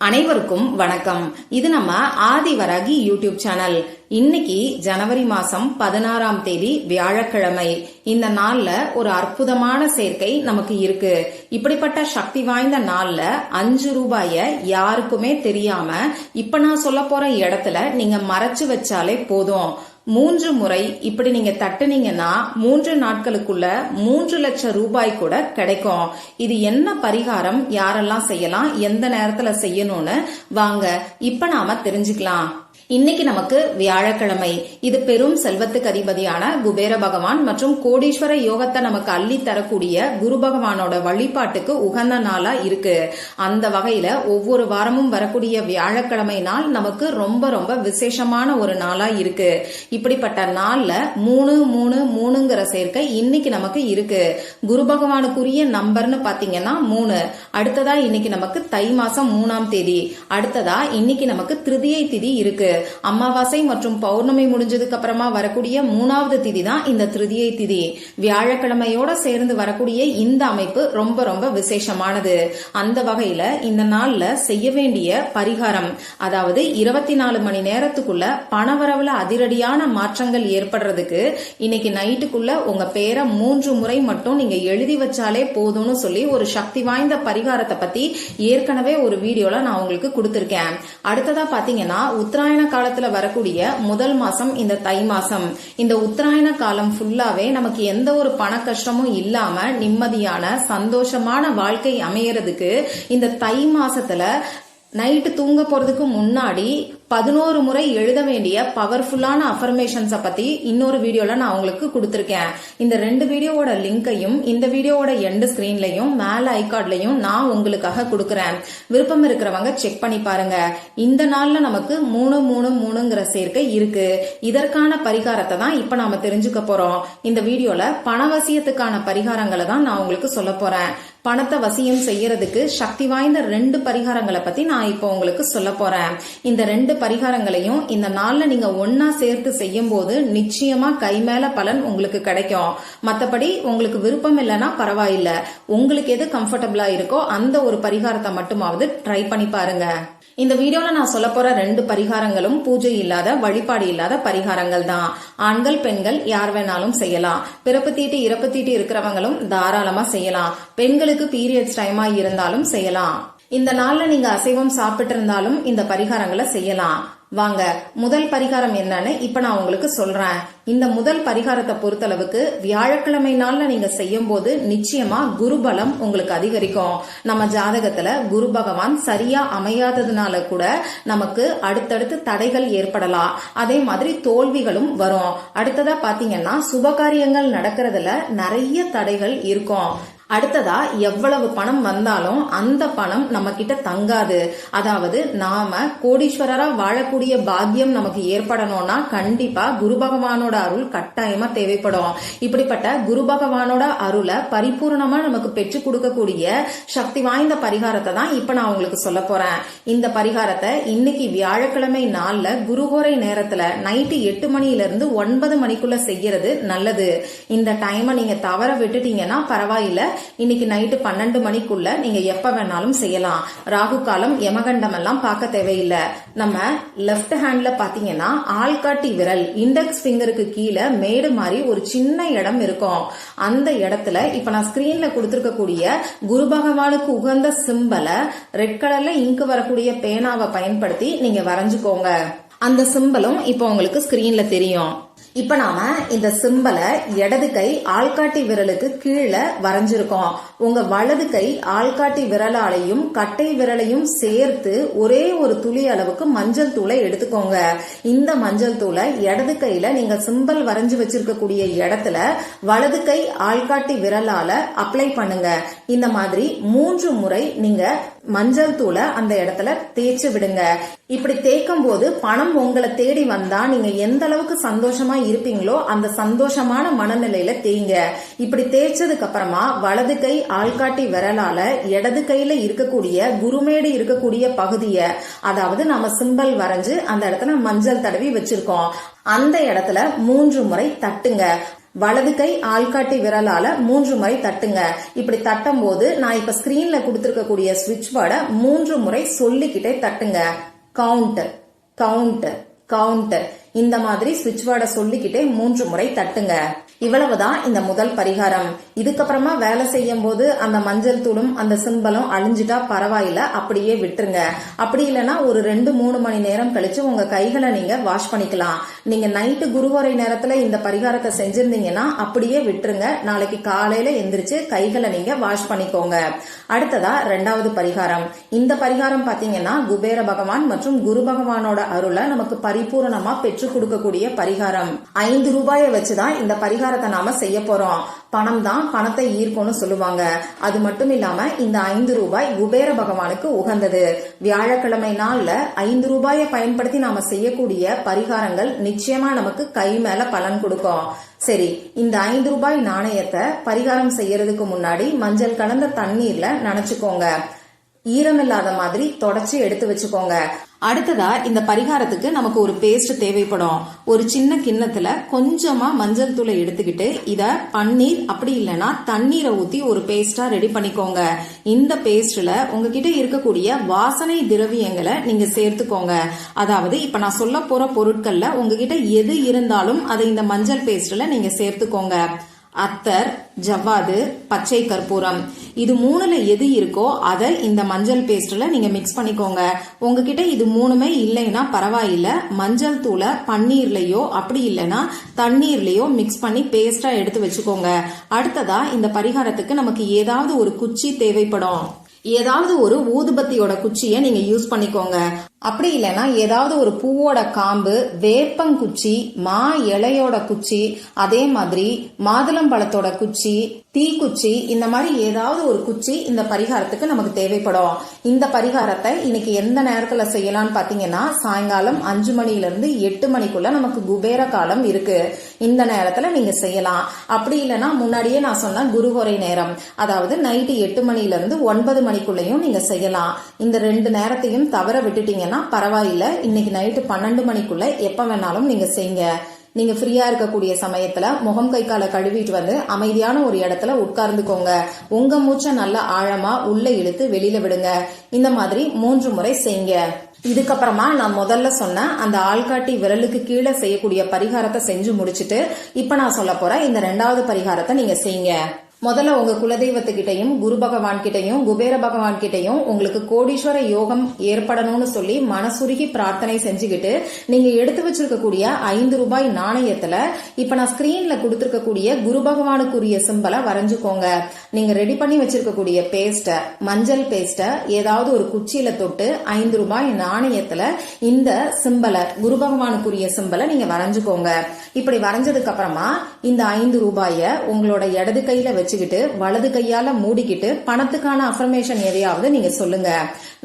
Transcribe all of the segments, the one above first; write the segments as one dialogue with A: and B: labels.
A: அனைவருக்கும் வணக்கம். இது நம்ம ஆதிவராகி யூடியூப் சேனல். இன்னைக்கு ஜனவரி மாசம் 16ஆம் தேதி வியாழக்கிழமை. இந்த நாள்ல ஒரு அற்புதமான சேர்க்கை நமக்கு இருக்கு. இப்படிப்பட்ட சக்தி வாய்ந்த நாள்ல 5 ரூபாய யாருக்குமே தெரியாம இப்ப நான் சொல்ல போற இடத்துல நீங்க மறைச்சு வச்சாலே போதும். 3 முறை இப்படி நீங்க தட்டுனீங்கன்னா 3 நாட்களுக்குள்ள 3 லட்சம் ரூபாய் கூட கிடைக்கும். இது என்ன பரிகாரம், யாரெல்லாம் செய்யலாம், எந்த நேரத்துல செய்யணும்னு வாங்க இப்ப நாம தெரிஞ்சுக்கலாம். இன்னைக்கு நமக்கு வியாழக்கிழமை. இது பெரும் செல்வத்துக்கு அதிபதியான குபேர பகவான் மற்றும் கோடீஸ்வர யோகத்தை நமக்கு அள்ளி தரக்கூடிய குரு பகவானோட வழிபாட்டுக்கு உகந்த நாளா இருக்கு. அந்த வகையில ஒவ்வொரு வாரமும் வரக்கூடிய வியாழக்கிழமை நாள் நமக்கு ரொம்ப ரொம்ப விசேஷமான ஒரு நாளா இருக்கு. இப்படிப்பட்ட நாள்ல 333ங்கிற சேர்க்கை இன்னைக்கு நமக்கு இருக்கு. குரு பகவானுக்குரிய நம்பர்னு பாத்தீங்கன்னா 3. அடுத்ததா இன்னைக்கு நமக்கு தை மாசம் 3ஆம் தேதி. அடுத்ததா இன்னைக்கு நமக்கு திருதியை திதி இருக்கு. அமாவாசை மற்றும் பௌர்ணமி முடிஞ்சதுக்கு அப்புறமா வரக்கூடிய 3வது திதி தான் இந்த திருதியை திதி. வியாழக்கிழமையோட சேர்ந்து வரக்கூடிய இந்த அமைப்பு ரொம்ப ரொம்ப விசேஷமானது. அந்த வகையில இந்த நாள்ல செய்ய வேண்டிய பரிகாரம், அதாவது 24 மணி நேரத்துக்குள்ள பணவரவுல அதிரடியான மாற்றங்கள் ஏற்படுறதுக்கு இன்னைக்கு நைட்டுக்குள்ள உங்க பேரை 3 முறை மட்டும் நீங்க எழுதி வச்சாலே போதும்னு சொல்லி ஒரு சக்தி வாய்ந்த பரிகாரத்தை பத்தி ஏற்கனவே ஒரு வீடியோல நான் உங்களுக்கு கொடுத்திருக்கேன். அடுத்ததா பாத்தீங்கன்னா உத்தராயண காலத்துல வரக்கூடிய முதல் மாசம் இந்த தை மாசம். இந்த உத்தராயண காலம் ஃபுல்லாவே நமக்கு எந்த ஒரு பண கஷ்டமும் இல்லாம நிம்மதியான சந்தோஷமான வாழ்க்கை அமையறதுக்கு இந்த தை மாசத்துல நைட்டு தூங்க போறதுக்கு முன்னாடி 11 முறை எழுத வேண்டிய பவர்ஃபுல்லான அஃபர்மேஷன்ஸ பத்தி இன்னொரு வீடியோல நான் உங்களுக்கு கொடுத்திருக்கேன். இந்த 2 வீடியோவோட லிங்கையும் இந்த வீடியோவோட எண்ட் ஸ்கிரீன்லயும் மேல ஐகார்ட்லயும் நான் உங்களுக்காக கொடுக்கறேன். விருப்பம் இருக்கிறவங்க செக் பண்ணி பாருங்க. இந்த நாள்ல நமக்கு 333ங்கிற சேர்க்கை இருக்கு. இதற்கான பரிகாரத்தை தான் இப்ப நாம தெரிஞ்சுக்க போறோம். இந்த வீடியோல பணவசியத்துக்கான பரிகாரங்களை தான் நான் உங்களுக்கு சொல்ல போறேன். பணத்தை வசியம் செய்யறதுக்கு சக்தி வாய்ந்த 2 பரிகாரங்களை பத்தி நான் இப்போ உங்களுக்கு சொல்ல போறேன். இந்த 2 பரிகாரங்களையும் இந்த நாள்ல நீங்க ஒன்னா சேர்த்து செய்யும் போது நிச்சயமா கை மேல பலன் உங்களுக்கு கிடைக்கும். மத்தபடி உங்களுக்கு விருப்பம் இல்லைன்னா பரவாயில்ல, உங்களுக்கு எது கம்ஃபர்டபுளா இருக்கோ அந்த ஒரு பரிகாரத்தை மட்டுமாவது ட்ரை பண்ணி பாருங்க. இந்த வீடியோல நான் சொல்ல போற 2 பரிகாரங்களும் பூஜை இல்லாத, வழிபாடு இல்லாத பரிகாரங்கள் தான். ஆண்கள் பெண்கள் யார் வேணாலும் செய்யலாம். பிறப்பு தீட்டு இறப்பு தீட்டு இருக்கிறவங்களும் தாராளமா செய்யலாம். பெண்களுக்கு பீரியட்ஸ் டைமா இருந்தாலும் செய்யலாம். இந்த நாள்ல நீங்க அசைவம் சாப்பிட்டு இருந்தாலும் இந்த பரிகாரங்களை செய்யலாம். வாங்க முதல் பரிகாரம் என்னன்னு இப்ப நான் உங்களுக்கு சொல்றேன். இந்த முதல் பரிகாரத்தை பொறுத்தளவுக்கு வியாழக்கிழமை நாள்ல நீங்க செய்யும் போது நிச்சயமா குருபலம் உங்களுக்கு அதிகரிக்கும். நம்ம ஜாதகத்துல குரு பகவான் சரியா அமையாததுனால கூட நமக்கு அடுத்தடுத்து தடைகள் ஏற்படலாம். அதே மாதிரி தோல்விகளும் வரும். அடுத்ததா பாத்தீங்கன்னா சுபகாரியங்கள் நடக்கிறதுல நிறைய தடைகள் இருக்கும். அடுத்ததா எவ்வளவு பணம் வந்தாலும் அந்த பணம் நம்ம கிட்ட தங்காது. அதாவது நாம கோடீஸ்வரரா வாழக்கூடிய பாக்கியம் நமக்கு ஏற்படணும்னா கண்டிப்பா குரு பகவானோட அருள் கட்டாயமா தேவைப்படும். இப்படிப்பட்ட குரு பகவானோட அருளை பரிபூர்ணமா நமக்கு பெற்று கொடுக்கக்கூடிய சக்தி வாய்ந்த பரிகாரத்தை தான் இப்ப நான் உங்களுக்கு சொல்ல போறேன். இந்த பரிகாரத்தை இன்னைக்கு வியாழக்கிழமை நாள்ல குருஹோரை நேரத்துல நைட்டு 8 மணில இருந்து 9 மணிக்குள்ள செய்யறது நல்லது. இந்த டைமை நீங்க தவற விட்டுட்டீங்கன்னா பரவாயில்ல, இன்னைக்கு நைட்டு 12 மணிக்குள்ள நீங்க எப்ப வேணாலும் செய்யலாம். ராகு காலம் யமகண்டம் எல்லாம் பார்க்க தேவையில்லை. நம்ம லெப்ட் ஹேண்ட்ல பாத்தீங்கன்னா ஆள்காட்டி விரல் இண்டெக்ஸ் ஃபிங்கருக்கு கீழே மேடு மாதிரி ஒரு சின்ன இடம் இருக்கும். அந்த இடத்துல இப்ப நான் ஸ்கிரீன்ல கொடுத்திருக்கக்கூடிய குரு பகவானுக்கு உகந்த சிம்பலை ரெட் கலர்ல இங்கு வரக்கூடிய பேனாவை பயன்படுத்தி நீங்க வரைஞ்சுக்கோங்க. அந்த சிம்பலும் இப்ப உங்களுக்கு ஸ்கிரீன்ல தெரியும். இப்ப நாம இந்த சிம்பலை இடது கை ஆள்காட்டி விரலுக்கு கீழே வரைஞ்சிருக்கோம். உங்க வலது கை ஆள்காட்டி விரலாலையும் கட்டை விரலையும் சேர்த்து ஒரே ஒரு துளி அளவுக்கு மஞ்சள் தூளை எடுத்துக்கோங்க. இந்த மஞ்சள் தூளை இடது கையில நீங்க சிம்பல் வரைஞ்சு வச்சிருக்கக்கூடிய இடத்துல வலது கை ஆள்காட்டி விரலால அப்ளை பண்ணுங்க. இந்த மாதிரி 3 முறை நீங்க மஞ்சள் தூளை அந்த இடத்துல தேய்ச்சி விடுங்க. இப்படி தேய்க்கும் போது பணம் உங்களை தேடி வந்தா நீங்க எந்த அளவுக்கு சந்தோஷமா இருப்பீங்களோ அந்த சந்தோஷமான மனநிலையில தேய்ங்க. இப்படி தேய்ச்சதுக்கு அப்புறமா வலது கை ஆள்காட்டி விரலால இடது கையில இருக்கக்கூடிய குருமேடு இருக்கக்கூடிய பகுதிய, அதாவது நம்ம சிம்பல் வரைஞ்சு அந்த இடத்துல மஞ்சள் தடவி வச்சிருக்கோம், அந்த இடத்துல 3 முறை தட்டுங்க. வலது கை ஆள்காட்டி விரலால 3 முறை தட்டுங்க. இப்படி தட்டும் போது நான் இப்ப ஸ்கிரீன்ல கொடுத்திருக்கக்கூடிய ஸ்விட்ச் வேர்டை 3 முறை சொல்லிக்கிட்டே தட்டுங்க. கவுண்ட் கவுண்ட் கவுண்ட், இந்த மாதிரி ஸ்விட்ச் வேர்டை சொல்லிக்கிட்டே 3 முறை தட்டுங்க. இவ்வளவுதான் இந்த முதல் பரிகாரம். இதுக்கப்புறமா வேலை செய்யும் போது அந்த மஞ்சள் தூளும் அந்த சிம்பலும் அழிஞ்சிட்டா பரவாயில்ல, அப்படியே விட்டுருங்க. அப்படி இல்லைன்னா ஒரு 2-3 மணி நேரம் கழிச்சு உங்க கைகளை நீங்க வாஷ் பண்ணிக்கலாம். நீங்க நைட்டு குருவரை நேரத்துல இந்த பரிகாரத்தை செஞ்சிருந்தீங்கன்னா அப்படியே விட்டுருங்க. நாளைக்கு காலையில எந்திரிச்சு கைகளை நீங்க வாஷ் பண்ணிக்கோங்க. அடுத்ததா 2வது பரிகாரம். இந்த பரிகாரம் பாத்தீங்கன்னா குபேர பகவான் மற்றும் குரு பகவானோட அருளை நமக்கு பரிபூரணமா பெற்றுக் கொடுக்கக்கூடிய பரிகாரம். 5 ரூபாயை வச்சுதான் இந்த பரிகாரத்தை நாம செய்ய போறோம். பணம் தான் பணத்தை ஈர்க்கும்னு சொல்லுவாங்க. அது மட்டும் இல்லாம இந்த 5 ரூபாய் குபேர பகவானுக்கு உகந்தது. வியாழக்கிழமை நாள்ல 5 ரூபாயை பயன்படுத்தி நாம செய்யக்கூடிய பரிகாரங்கள் நிச்சயமா நமக்கு கை மேல பலன் கொடுக்கும். சரி, இந்த 5 ரூபாய் நாணயத்தை பரிகாரம் செய்யறதுக்கு முன்னாடி மஞ்சள் கலந்த தண்ணீர்ல நனைச்சுக்கோங்க. ஈரமில்லாத மாதிரி தொடச்சி எடுத்து வச்சுக்கோங்க. அடுத்ததா இந்த பரிகாரத்துக்கு நமக்கு ஒரு பேஸ்ட் தேவைப்படும். ஒரு சின்ன கிண்ணத்துல கொஞ்சமா மஞ்சள் தூளை எடுத்துக்கிட்டு இத பன்னீர் அப்படி இல்லைன்னா தண்ணீரை ஊத்தி ஒரு பேஸ்டா ரெடி பண்ணிக்கோங்க. இந்த பேஸ்ட்ல உங்ககிட்ட இருக்கக்கூடிய வாசனை திரவியங்களை நீங்க சேர்த்துக்கோங்க. அதாவது இப்ப நான் சொல்ல போற பொருட்கள்ல உங்ககிட்ட எது இருந்தாலும் அதை இந்த மஞ்சள் பேஸ்ட்ல நீங்க சேர்த்துக்கோங்க. அத்தர், ஜவ்வாது, பச்சை கற்பூரம், இது 3ல எது இருக்கோ அதை இந்த மஞ்சள் பேஸ்ட்ல நீங்க மிக்ஸ் பண்ணிக்கோங்க. உங்ககிட்ட இது 3மே இல்லைன்னா பரவாயில்ல, மஞ்சள் தூளை பன்னீர்லயோ அப்படி இல்லைன்னா தண்ணீர்லயோ மிக்ஸ் பண்ணி பேஸ்டா எடுத்து வச்சுக்கோங்க. அடுத்ததா இந்த பரிகாரத்துக்கு நமக்கு ஏதாவது ஒரு குச்சி தேவைப்படும். ஏதாவது ஒரு ஊதுபத்தியோட குச்சியை நீங்க யூஸ் பண்ணிக்கோங்க. அப்படி இல்லைன்னா ஏதாவது ஒரு பூவோட காம்பு, வேப்பங்குச்சி, மா இலையோட குச்சி, அதே மாதிரி மாதுளம்பழத்தோட குச்சி, தீக்குச்சி, இந்த மாதிரி ஏதாவது ஒரு குச்சி இந்த பரிகாரத்துக்கு நமக்கு தேவைப்படும். இந்த பரிகாரத்தை இன்னைக்கு எந்த நேரத்துல செய்யலாம்னு பாத்தீங்கன்னா சாயங்காலம் 5 மணில இருந்து 8 மணிக்குள்ள நமக்கு குபேர காலம் இருக்கு. இந்த நேரத்துல நீங்க செய்யலாம். அப்படி இல்லைன்னா முன்னாடியே நான் சொன்ன குருஹோரை நேரம், அதாவது நைட்டு 8 மணில இருந்து 9 மணிக்குள்ளயும் நீங்க செய்யலாம். இந்த 2 நேரத்தையும் தவற விட்டுட்டீங்கன்னா பரவாயில்ல, இன்னைக்கு நைட்டு 12 மணிக்குள்ள எப்ப வேணாலும் நீங்க செய்யுங்க. நீங்க ஃப்ரீயா இருக்கக்கூடிய சமயத்துல முகம் கை காலை கழுவிட்டு வந்து அமைதியான ஒரு இடத்துல உட்கார்ந்துக்கோங்க. உங்க மூச்சை நல்லா ஆழமா உள்ள இழுத்து வெளியில விடுங்க. இந்த மாதிரி 3 முறை செய்யுங்க. இதுக்கப்புறமா நான் முதல்ல சொன்ன அந்த ஆள்காட்டி விரலுக்கு கீழே செய்யக்கூடிய பரிகாரத்தை செஞ்சு முடிச்சிட்டு இப்ப நான் சொல்ல போற இந்த 2வது பரிகாரத்தை நீங்க செய்யுங்க. முதல்ல உங்க குலதெய்வத்துக்கிட்டையும் குரு பகவான் கிட்டையும் குபேர பகவான் கிட்டையும் உங்களுக்கு கோடீஸ்வர யோகம் ஏற்படணும்னு சொல்லி மனசுருகி பிரார்த்தனை செஞ்சுக்கிட்டு நீங்க எடுத்து வச்சிருக்கக்கூடிய 5 ரூபாய் நாணயத்துல இப்ப நான் ஸ்கிரீன்ல கொடுத்திருக்கக்கூடிய குரு பகவானுக்குரிய சிம்பலை வரைஞ்சுக்கோங்க. நீங்க ரெடி பண்ணி வச்சிருக்கக்கூடிய பேஸ்ட, மஞ்சள் பேஸ்ட ஏதாவது ஒரு குச்சியில தொட்டு 5 ரூபாய் நாணயத்துல இந்த சிம்பலை, குரு பகவானுக்குரிய சிம்பலை நீங்க வரைஞ்சுக்கோங்க. இப்படி வரைஞ்சதுக்கு அப்புறமா இந்த 5 ரூபாய உங்களோட இடது கையில வச்சுக்கிட்டு வலது கையால மூடிக்கிட்டு பணத்துக்கான அஃபர்மேஷன் எதையாவது நீங்க சொல்லுங்க.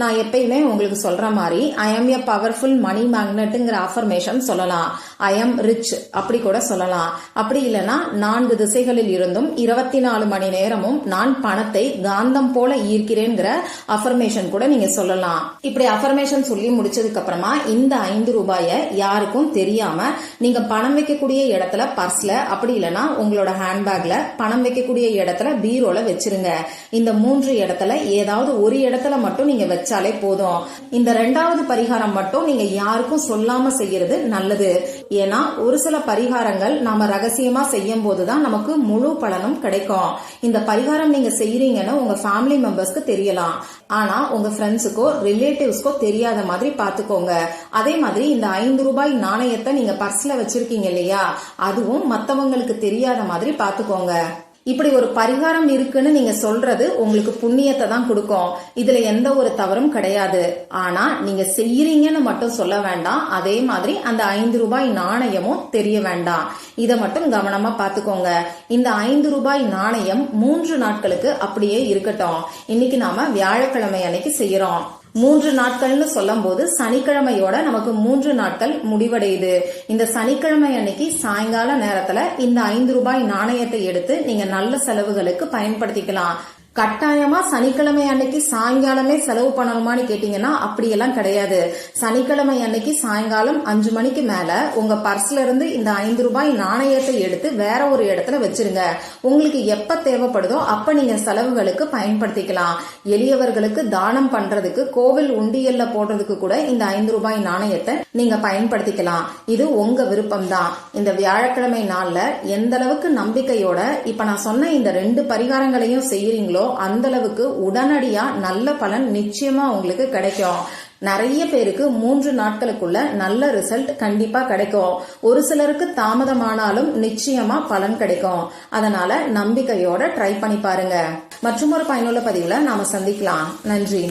A: நான் எப்பயுமே உங்களுக்கு சொல்ற மாதிரி I am a powerful money மேக்னெட்ங்கிற அஃபர்மேஷன் சொல்லலாம். ஐ எம் ரிச் அப்படி கூட சொல்லலாம். அப்படி இல்லைன்னா 4 திசைகளில் இருந்தும் 24 மணி நேரமும் நான் பணத்தை காந்தம் போல ஈர்க்கிறேங்கிற அஃபர்மேஷன் கூட நீங்க சொல்லலாம். இப்படி அஃபர்மேஷன் சொல்லி முடிச்சதுக்கு அப்புறமா இந்த 5 ரூபாய யாருக்கும் தெரியாம நீங்க பணம் வைக்கக்கூடிய இடத்துல பர்ஸ்ல அப்படி இல்லைன்னா உங்களோட ஹேண்ட்பேக்ல பணம் வைக்கக்கூடிய இடத்துல பீரோல வச்சிருங்க. இந்த 3 இடத்துல ஏதாவது ஒரு இடத்துல மட்டும் நீங்க வச்சாலே போதும். இந்த 2வது பரிகாரம் மட்டும் நீங்க யாருக்கும் சொல்லாம செய்யறது நல்லது. ஏன்னா ஒரு சில பரிகாரங்கள் நாம ரகசியமா செய்யும் போதுதான் நமக்கு முழு பலனும் கிடைக்கும். இந்த பரிகாரம் நீங்க செய்யறீங்கன்னு உங்க ஃபேமிலி மெம்பர்ஸ்க்கு தெரியலாம், ஆனா உங்க ஃப்ரெண்ட்ஸுக்கோ ரிலேட்டிவ்ஸ்க்கோ தெரியாத மாதிரி பாத்துக்கோங்க. அதே மாதிரி இந்த 5 ரூபாய் நாணயத்தை நீங்க பர்ஸ்ல வச்சிருக்கீங்க இல்லையா, அதுவும் மத்தவங்களுக்கு தெரியாத மாதிரி பாத்துக்கோங்க. இப்படி ஒரு பரிகாரம் இருக்குன்னு நீங்க சொல்றது உங்களுக்கு புண்ணியத்தை தான் கொடுக்கும். இதுல எந்த ஒரு தவறும் கிடையாது. ஆனா நீங்க செய்யறீங்கன்னு மட்டும் சொல்ல வேண்டாம். அதே மாதிரி அந்த 5 ரூபாய் நாணயமும் தெரிய வேண்டாம். இத மட்டும் கவனமா பாத்துக்கோங்க. இந்த 5 ரூபாய் நாணயம் 3 நாட்களுக்கு அப்படியே இருக்கட்டும். இன்னைக்கு நாம வியாழக்கிழமை அன்னைக்கு செய்யறோம். 3 நாட்கள்னு சொல்லும் போது சனிக்கிழமையோட நமக்கு 3 நாட்கள் முடிவடையுது. இந்த சனிக்கிழமை அன்னைக்கு சாயங்கால நேரத்துல இந்த 5 ரூபாய் நாணயத்தை எடுத்து நீங்க நல்ல செலவுகளுக்கு பயன்படுத்திக்கலாம். கட்டாயமா சனிக்கிழமை அன்னைக்கு சாயங்காலமே செலவு பண்ணணுமான்னு கேட்டீங்கன்னா அப்படியெல்லாம் கிடையாது. சனிக்கிழமை அன்னைக்கு சாயங்காலம் 5 மணிக்கு மேல உங்க பர்ஸ்ல இருந்து இந்த 5 ரூபாய் நாணயத்தை எடுத்து வேற ஒரு இடத்துல வச்சிருங்க. உங்களுக்கு எப்ப தேவைப்படுதோ அப்ப நீங்க செலவுகளுக்கு பயன்படுத்திக்கலாம். எளியவர்களுக்கு தானம் பண்றதுக்கு, கோவில் உண்டியல்ல போடுறதுக்கு கூட இந்த 5 ரூபாய் நாணயத்தை நீங்க பயன்படுத்திக்கலாம். இது உங்க விருப்பம் தான். இந்த வியாழக்கிழமை நாள்ல எந்த அளவுக்கு நம்பிக்கையோட இப்ப நான் சொன்ன இந்த 2 பரிகாரங்களையும் செய்யறீங்களோ அந்த அளவுக்கு உடனடியா நல்ல பலன் நிச்சயமா உங்களுக்கு கிடைக்கும். நிறைய பேருக்கு 3 நாட்களுக்குள்ள நல்ல ரிசல்ட் கண்டிப்பா கிடைக்கும். ஒரு சிலருக்கு தாமதமானாலும் நிச்சயமா பலன் கிடைக்கும். அதனால நம்பிக்கையோட ட்ரை பண்ணி பாருங்க. மற்றும் ஒரு பயனுள்ள பதிவுல நாம சந்திக்கலாம். நன்றி.